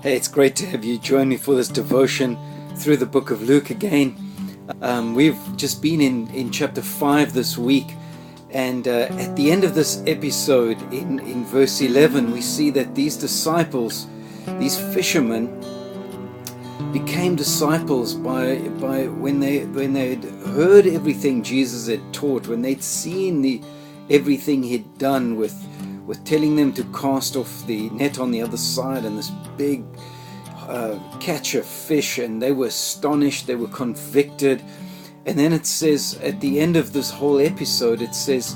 Hey, it's great to have you join me for this devotion through the book of Luke again. We've just been in chapter 5 this week, and at the end of this episode, in verse 11, we see that these disciples, these fishermen, became disciples by when they'd heard everything Jesus had taught, when they'd seen everything he'd done with telling them to cast off the net on the other side and this big catch of fish, and they were astonished, they were convicted. And then it says at the end of this whole episode, it says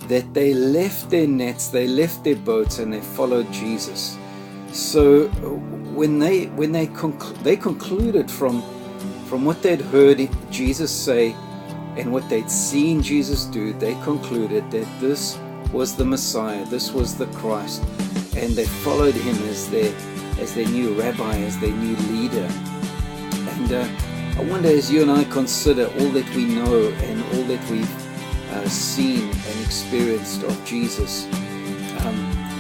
that they left their nets, they left their boats, and they followed Jesus. So when they concluded from what they'd heard Jesus say and what they'd seen Jesus do, they concluded that this was the Messiah, this was the Christ, and they followed him as their new rabbi, as their new leader. And I wonder, as you and I consider all that we know and all that we've seen and experienced of Jesus,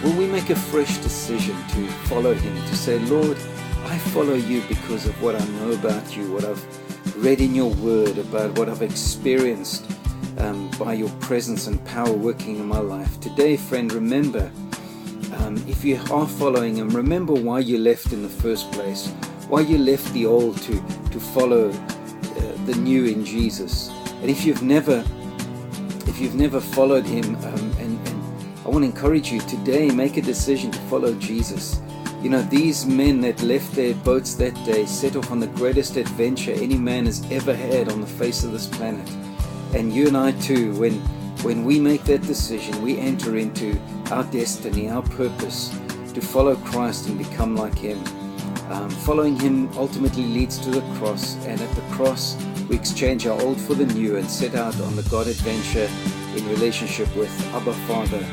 will we make a fresh decision to follow him, to say, Lord, I follow you because of what I know about you, what I've read in your word, about what I've experienced by your presence and power working in my life. Today, friend, remember, if you are following him, remember why you left in the first place, why you left the old to follow the new in Jesus. And if you've never followed him, and I want to encourage you today, make a decision to follow Jesus. You know, these men that left their boats that day set off on the greatest adventure any man has ever had on the face of this planet. And you and I too, when we make that decision, we enter into our destiny, our purpose to follow Christ and become like him. Following him ultimately leads to the cross, and at the cross we exchange our old for the new and set out on the God adventure in relationship with Abba Father,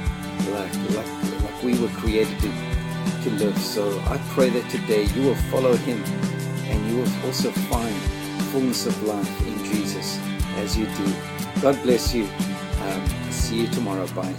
like we were created to live. So I pray that today you will follow him and you will also find fullness of life in Jesus as you do. God bless you. See you tomorrow. Bye.